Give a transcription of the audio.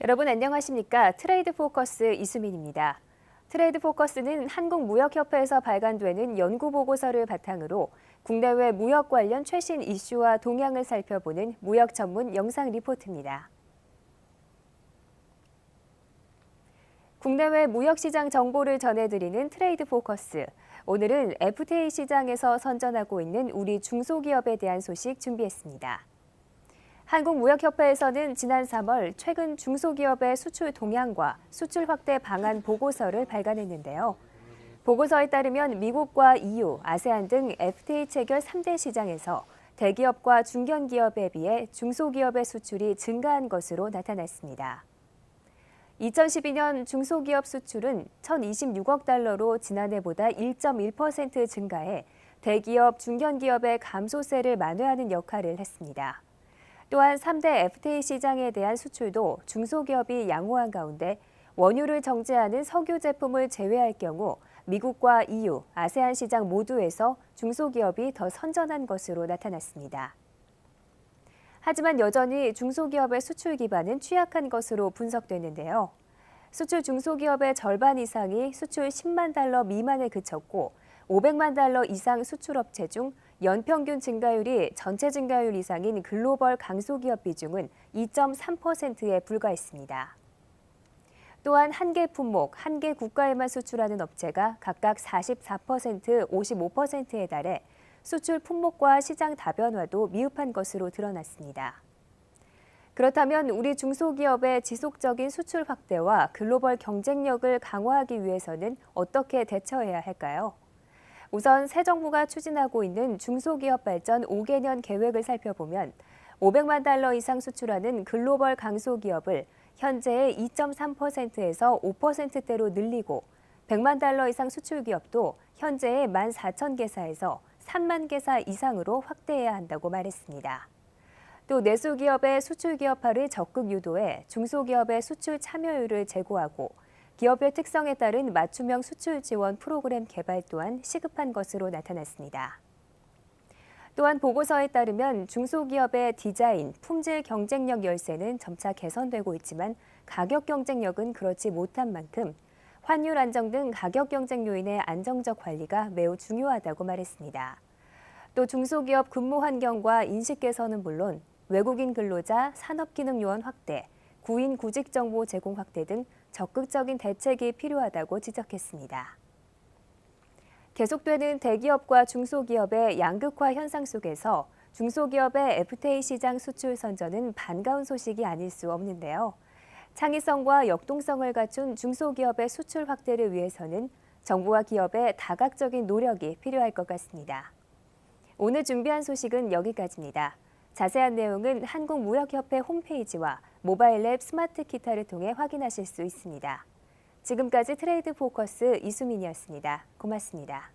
여러분 안녕하십니까? 트레이드 포커스 이수민입니다. 트레이드 포커스는 한국무역협회에서 발간되는 연구보고서를 바탕으로 국내외 무역 관련 최신 이슈와 동향을 살펴보는 무역 전문 영상 리포트입니다. 국내외 무역시장 정보를 전해드리는 트레이드 포커스. 오늘은 FTA 시장에서 선전하고 있는 우리 중소기업에 대한 소식 준비했습니다. 한국무역협회에서는 지난 3월 최근 중소기업의 수출 동향과 수출 확대 방안 보고서를 발간했는데요. 보고서에 따르면 미국과 EU, 아세안 등 FTA 체결 3대 시장에서 대기업과 중견기업에 비해 중소기업의 수출이 증가한 것으로 나타났습니다. 2012년 중소기업 수출은 1,026억 달러로 지난해보다 1.1% 증가해 대기업, 중견기업의 감소세를 만회하는 역할을 했습니다. 또한 3대 FTA 시장에 대한 수출도 중소기업이 양호한 가운데 원유를 정제하는 석유 제품을 제외할 경우 미국과 EU, 아세안 시장 모두에서 중소기업이 더 선전한 것으로 나타났습니다. 하지만 여전히 중소기업의 수출 기반은 취약한 것으로 분석되는데요. 수출 중소기업의 절반 이상이 수출 10만 달러 미만에 그쳤고 500만 달러 이상 수출업체 중 연평균 증가율이 전체 증가율 이상인 글로벌 강소기업 비중은 2.3%에 불과했습니다. 또한 한 개 품목, 한 개 국가에만 수출하는 업체가 각각 44%, 55%에 달해 수출 품목과 시장 다변화도 미흡한 것으로 드러났습니다. 그렇다면 우리 중소기업의 지속적인 수출 확대와 글로벌 경쟁력을 강화하기 위해서는 어떻게 대처해야 할까요? 우선 새 정부가 추진하고 있는 중소기업 발전 5개년 계획을 살펴보면 500만 달러 이상 수출하는 글로벌 강소기업을 현재의 2.3%에서 5%대로 늘리고 100만 달러 이상 수출 기업도 현재의 14,000개사에서 3만 개사 이상으로 확대해야 한다고 말했습니다. 또 내수기업의 수출 기업화를 적극 유도해 중소기업의 수출 참여율을 제고하고 기업의 특성에 따른 맞춤형 수출 지원 프로그램 개발 또한 시급한 것으로 나타났습니다. 또한 보고서에 따르면 중소기업의 디자인, 품질 경쟁력 열세는 점차 개선되고 있지만 가격 경쟁력은 그렇지 못한 만큼 환율 안정 등 가격 경쟁 요인의 안정적 관리가 매우 중요하다고 말했습니다. 또 중소기업 근무 환경과 인식 개선은 물론 외국인 근로자, 산업기능요원 확대, 구인 구직정보 제공 확대 등 적극적인 대책이 필요하다고 지적했습니다. 계속되는 대기업과 중소기업의 양극화 현상 속에서 중소기업의 FTA 시장 수출 선전은 반가운 소식이 아닐 수 없는데요. 창의성과 역동성을 갖춘 중소기업의 수출 확대를 위해서는 정부와 기업의 다각적인 노력이 필요할 것 같습니다. 오늘 준비한 소식은 여기까지입니다. 자세한 내용은 한국무역협회 홈페이지와 모바일 앱 스마트 기타를 통해 확인하실 수 있습니다. 지금까지 트레이드 포커스 이수민이었습니다. 고맙습니다.